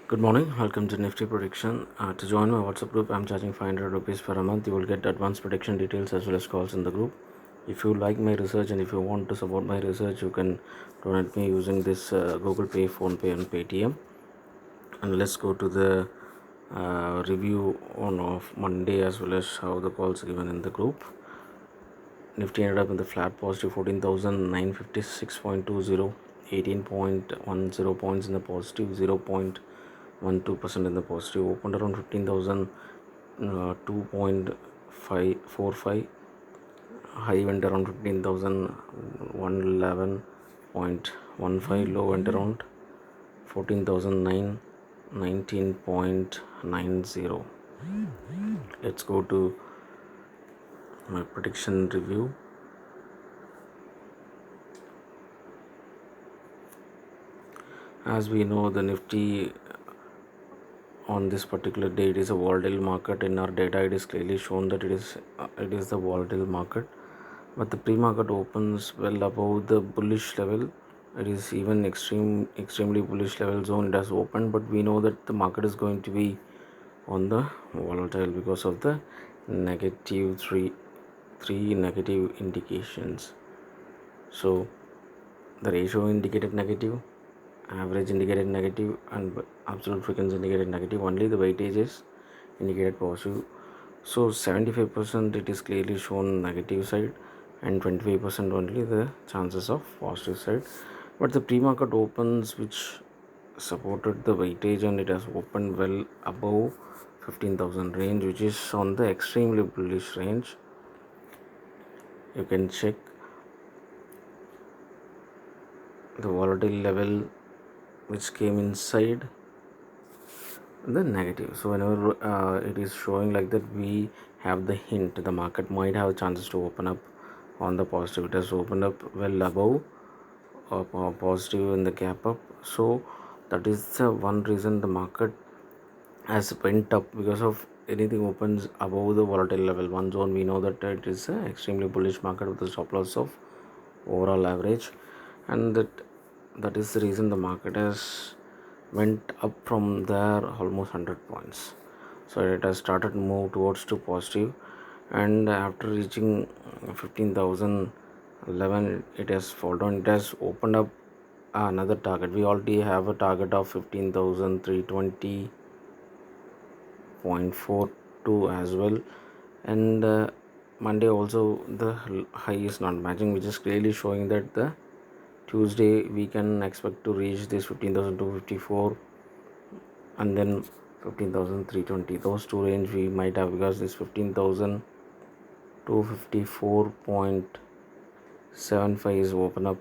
Good morning. Welcome to Nifty Prediction. To join my WhatsApp group, I'm charging 500 rupees per a month. You will get advanced prediction details as well as calls in the group. If you like my research and if you want to support my research, you can donate me using this Google Pay, Phone Pay, and Paytm. And let's go to the review on of Monday as well as how the calls given in the group. Nifty ended up in the flat positive 14,956.20, 18.10 points in the positive, 0.12% in the positive, opened around 15,000, 2.545, high went around 15,111.15, low went around 14,919.90. Let's go to my prediction review. As we know, the Nifty on this particular day, it is a volatile market. In our data, it is clearly shown that it is the volatile market, but the pre-market opens well above the bullish level. It is even extremely bullish level zone. It has opened, but we know that the market is going to be on the volatile because of the negative three negative indications. So the ratio indicated negative, average indicated negative, and absolute frequency indicated negative. Only the weightages indicated positive. So 75% it is clearly shown negative side, and 25% only the chances of positive side. But the pre-market opens which supported the weightage, and it has opened well above 15,000 range, which is on the extremely bullish range. You can check the volatile level which came inside the negative. So whenever it is showing like that, we have the hint the market might have chances to open up on the positive. It has opened up well above positive in the gap up. So that is the one reason the market has went up, because of anything opens above the volatile level one zone. We know that it is an extremely bullish market with a stop loss of overall average, and that is the reason the market has went up from there almost 100 points. So it has started to move towards to positive, and after reaching 15,011 it has fallen. It has opened up another target. We already have a target of 15,320.42 as well, and Monday also the high is not matching, which is clearly showing that the Tuesday we can expect to reach this 15,254 and then 15,320. Those two range we might have, because this 15,254.75 is open up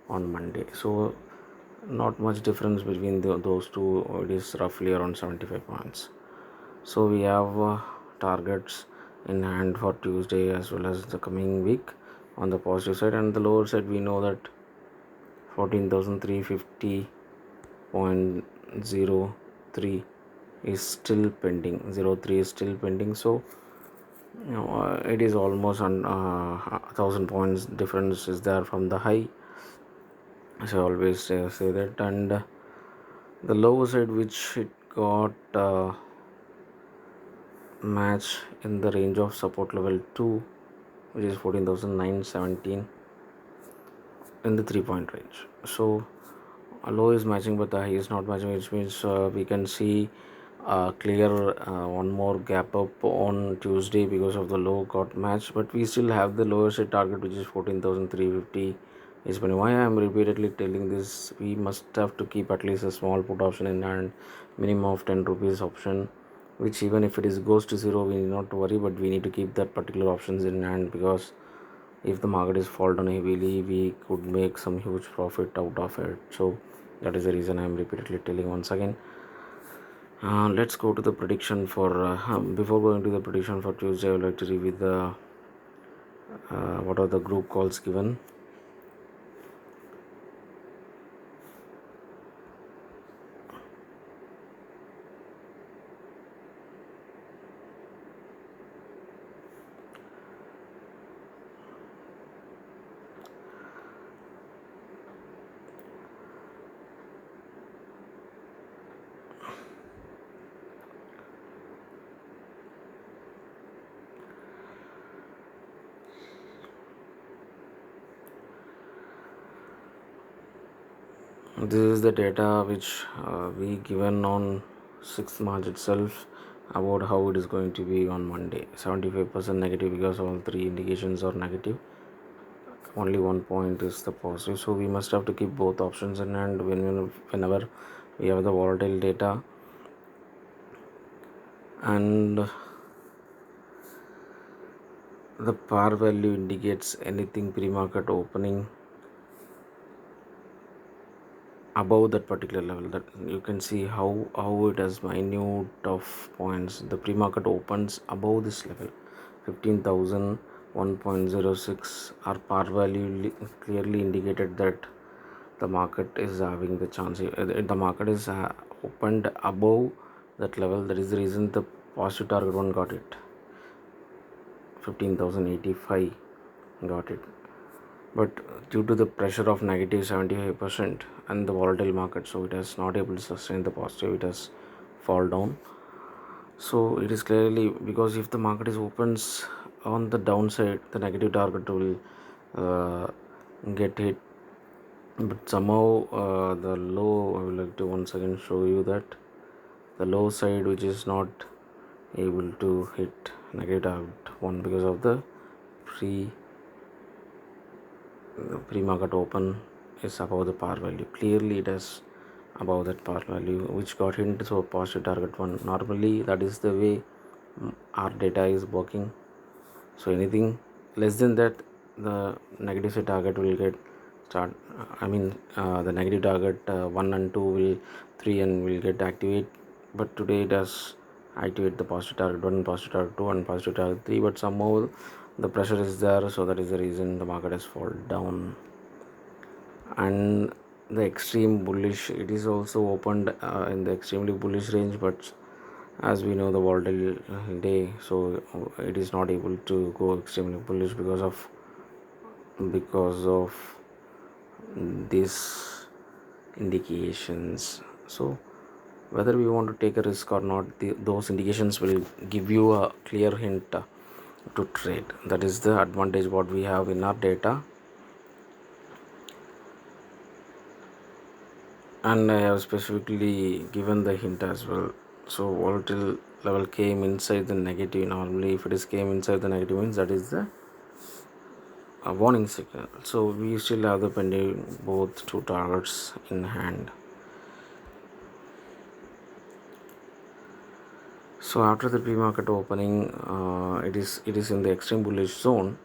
on Monday. So not much difference between those two. It is roughly around 75 points. So we have targets in hand for Tuesday as well as the coming week on the positive side, and the lower side we know that 14,350.03 is still pending. 03 is still pending. So it is almost on 1,000 points difference is there from the high. So I always say that. And the lower side which it got match in the range of support level 2, which is 14,917 in the 3-point range. So a low is matching but the high is not matching, which means we can see clear one more gap up on Tuesday because of the low got matched, but we still have the lower side target, which is 14,350 is when. Why I am repeatedly telling this, we must have to keep at least a small put option in hand, minimum of 10 rupees option, which even if it is goes to zero we need not to worry, but we need to keep that particular options in hand, because if the market is fall down heavily we could make some huge profit out of it. So that is the reason I am repeatedly telling once again. Let's go to the prediction for before going to the prediction for Tuesday, I would like to review the what are the group calls given. This is the data which we given on 6th March itself about how it is going to be on Monday. 75% negative because all three indications are negative. Only one point is the positive. So we must have to keep both options in hand whenever we have the volatile data. And the par value indicates anything pre-market opening above that particular level. That you can see how it has minute of points. The pre-market opens above this level, 15,001.06. Our par value clearly indicated that the market is having the chance. The market is opened above that level. That is the reason the positive target one got it. 15,085 got it, but due to the pressure of negative 75% and the volatile market, so it has not able to sustain the positive, it has fall down. So it is clearly because if the market is opens on the downside, the negative target will get hit, but somehow the low, I would like to once again show you that the low side which is not able to hit negative target one because of the pre-market open is above the par value. Clearly it is above that par value which got hit, so positive target one. Normally that is the way our data is working. So anything less than that, the negative side target will get start. The negative target 1 and 2 will 3 and will get activate. But today it does activate the positive target 1, positive target 2 and positive target 3. But somehow the pressure is there, so that is the reason the market has fallen down. And the extreme bullish, it is also opened in the extremely bullish range, but as we know the volatile day, so it is not able to go extremely bullish because of these indications. So whether we want to take a risk or not, those indications will give you a clear hint to trade. That is the advantage what we have in our data. And I have specifically given the hint as well. So volatile level came inside the negative. Normally if it is came inside the negative means that is the warning signal. So we still have the pending both two targets in hand. So after the pre-market opening, it is in the extreme bullish zone,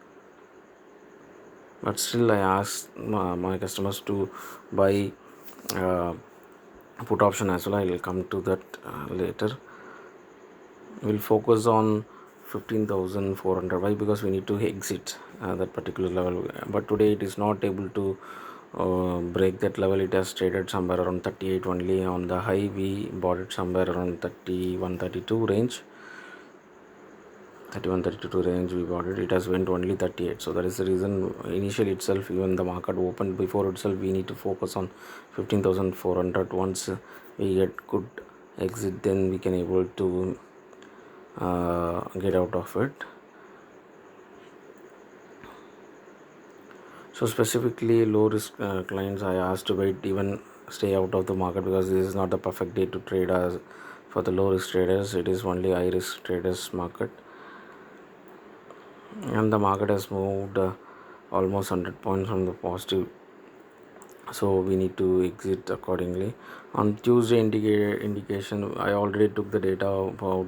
but still I asked my customers to buy put option as well. I will come to that later. We'll focus on 15,400. Why? Because we need to exit that particular level, but today it is not able to break that level. It has traded somewhere around 38 only. On the high we bought it somewhere around 31 32 range. 31 32 range we bought it. It has went only 38, so that is the reason initially itself, even the market opened before itself, we need to focus on 15,400. Once we get good exit, then we can able to get out of it. So specifically low risk clients, I asked to wait, even stay out of the market, because this is not the perfect day to trade as for the low risk traders. It is only high risk traders market, and the market has moved almost 100 points from the positive, so we need to exit accordingly. On Tuesday indication, I already took the data about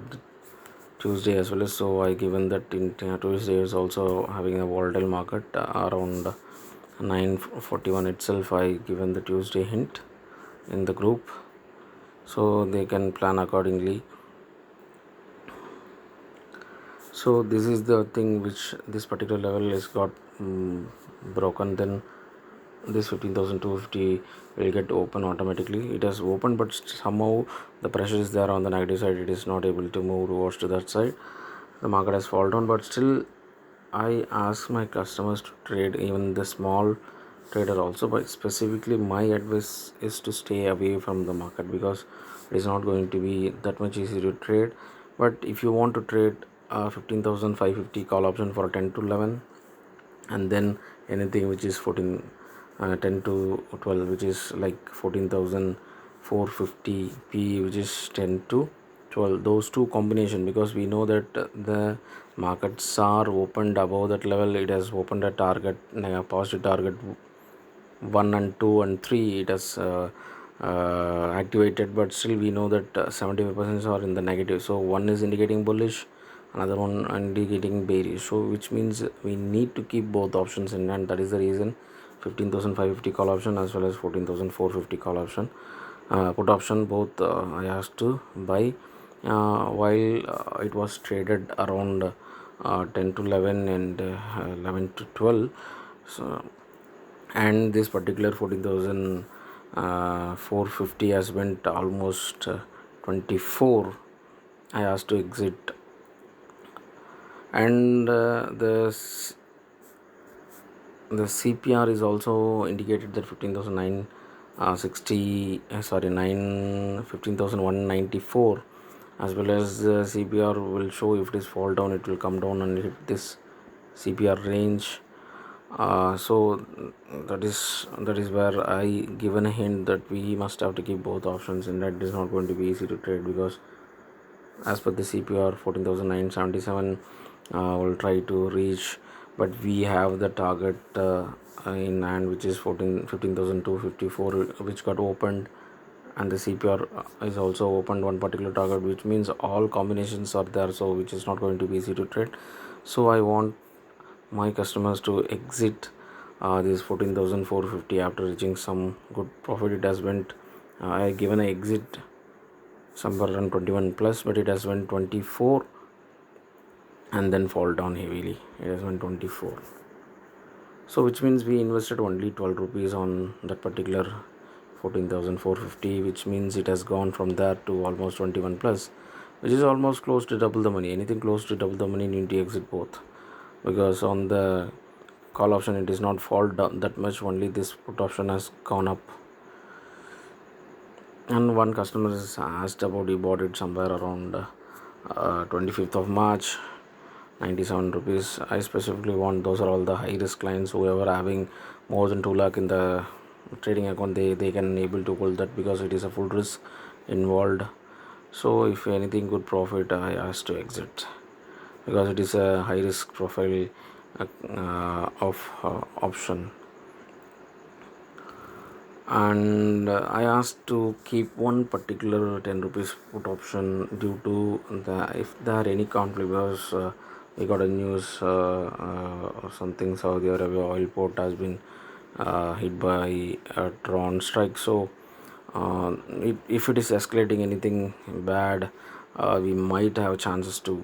Tuesday as well, so I given that in Tuesday is also having a volatile market around 9:41 itself. I given the Tuesday hint in the group, so they can plan accordingly. So this is the thing which this particular level is got broken, then this 15,250 will get open automatically. It has opened, but somehow the pressure is there on the negative side. It is not able to move towards to that side. The market has fallen down, but still I ask my customers to trade, even the small trader also, but specifically my advice is to stay away from the market, because it is not going to be that much easy to trade. But if you want to trade 15,550 call option for 10 to 11, and then anything which is 14 10 to 12, which is like 14,450 P, which is 10 to 12. Those two combination, because we know that the markets are opened above that level. It has opened a target, positive target 1 and 2 and 3, it has activated, but still we know that 75% are in the negative. So one is indicating bullish, another one indicating bearish, so which means we need to keep both options in, and that is the reason 15,550 call option as well as 14,450 call option, put option, both I asked to buy while it was traded around 10 to 11 and 11 to 12. So, and this particular 14,450 has went almost 24. I asked to exit, and the CPR is also indicated that 15,960 sorry 9 15,194, as well as the CPR will show if it is fall down, it will come down and hit this CPR range. So that is where I given a hint that we must have to keep both options, and that is not going to be easy to trade, because as per the CPR 14,977 will try to reach, but we have the target in hand, which is 15,254, which got opened, and the CPR is also opened one particular target, which means all combinations are there, so which is not going to be easy to trade. So I want my customers to exit this 14,450 after reaching some good profit. It has went I given an exit somewhere around 21 plus, but it has went 24 and then fall down heavily. It has went 24, so which means we invested only 12 rupees on that particular 14,450, which means it has gone from there to almost 21 plus, which is almost close to double the money. Anything close to double the money, you need to exit both, because on the call option it is not fall down that much, only this put option has gone up. And one customer is asked about, he bought it somewhere around 25th of March, 97 rupees. I specifically want, those are all the high risk clients, whoever having more than 2 lakh in the trading account, they can able to hold that, because it is a full risk involved. So if anything good profit, I asked to exit, because it is a high risk profile of option. And I asked to keep one particular 10 rupees put option, due to if there are any conflict, because we got a news or something, Saudi Arabia oil port has been hit by a drone strike. So if it is escalating anything bad, we might have chances to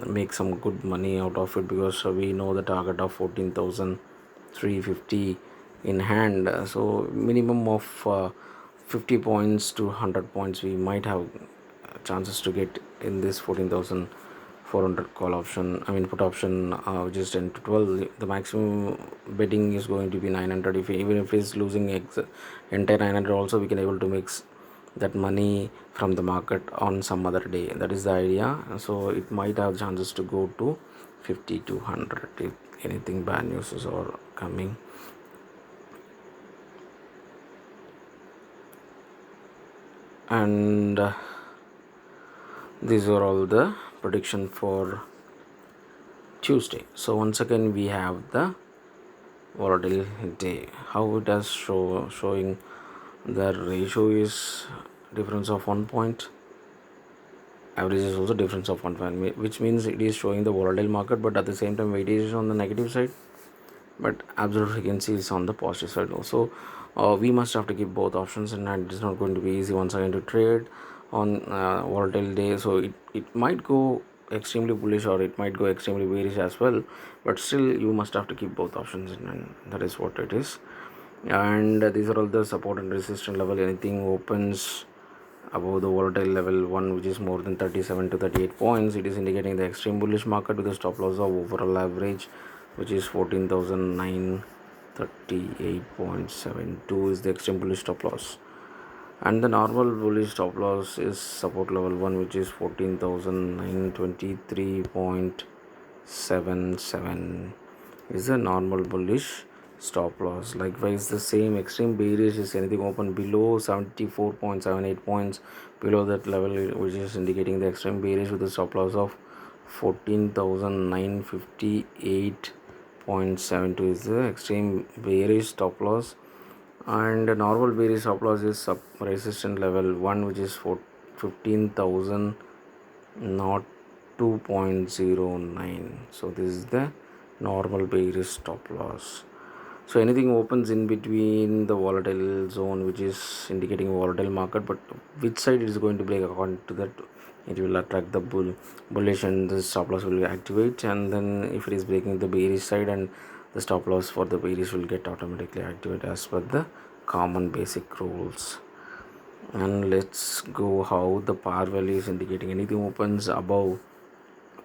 make some good money out of it, because we know the target of 14,350 in hand. So minimum of 50 points to 100 points we might have chances to get in this 14,400 call option, I mean put option, which is 10 to 12. The maximum betting is going to be 900. Even if it's losing entire 900 also, we can able to make that money from the market on some other day. That is the idea. So it might have chances to go to 50 to 100 if anything bad news is or coming. And these are all the prediction for Tuesday. So once again we have the volatile day, how it has showing the ratio is difference of 1 point, average is also difference of 1 point, which means it is showing the volatile market, but at the same time weightage is on the negative side, but absolute frequency is on the positive side also. We must have to keep both options, and it is not going to be easy once again to trade on volatile day. So it might go extremely bullish, or it might go extremely bearish as well, but still you must have to keep both options in, and that is what it is. And these are all the support and resistance level. Anything opens above the volatile level 1, which is more than 37 to 38 points, it is indicating the extreme bullish market, with a stop loss of overall average, which is 14,938.72 is the extreme bullish stop loss. And the normal bullish stop loss is support level 1, which is 14,923.77 is the normal bullish stop loss. Likewise, the same extreme bearish is anything open below 74.78 points, below that level, which is indicating the extreme bearish with a stop loss of 14,958.72 is the extreme bearish stop loss. And a normal bearish stop loss is sub resistance level 1, which is for 15,000 not 2.09. So this is the normal bearish stop loss. So anything opens in between the volatile zone, which is indicating volatile market, but which side it is going to break, according to that it will attract the bullish, and the stop loss will activate. And then if it is breaking the bearish side, and the stop loss for the bearish will get automatically activated as per the common basic rules. And let's go how the par value is indicating. Anything opens above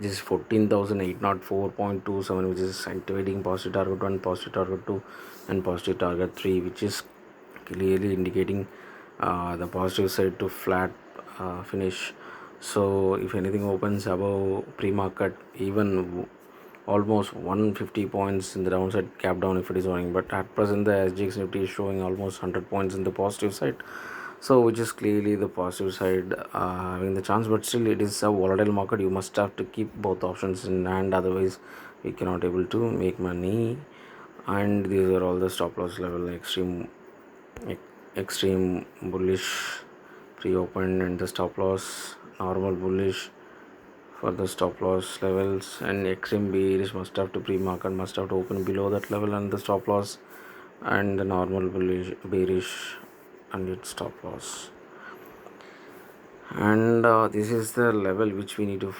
this 14,804.27, which is activating positive target 1, positive target 2, and positive target 3, which is clearly indicating the positive side to flat finish. So if anything opens above pre-market, even almost 150 points in the downside, cap down if it is running, but at present the SGX Nifty is showing almost 100 points in the positive side, so which is clearly the positive side having the chance. But still it is a volatile market, you must have to keep both options in hand, otherwise we cannot able to make money. And these are all the stop loss level: extreme bullish pre-open, and the stop loss normal bullish for the stop loss levels, and extreme bearish must have to pre-market, must have to open below that level and the stop loss, and the normal bullish bearish and its stop loss. And this is the level which we need to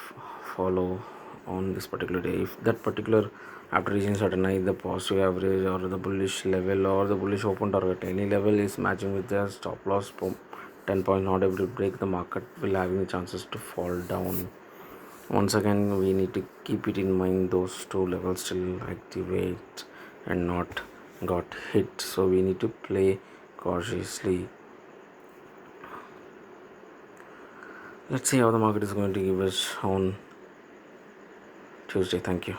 follow on this particular day. If that particular, after reaching certain high, the positive average or the bullish level or the bullish open target, any level is matching with the stop loss, 10 points not able to break, the market will having the chances to fall down. Once again, we need to keep it in mind, those two levels still activate and not got hit, so we need to play cautiously. Let's see how the market is going to give us on Tuesday. Thank you.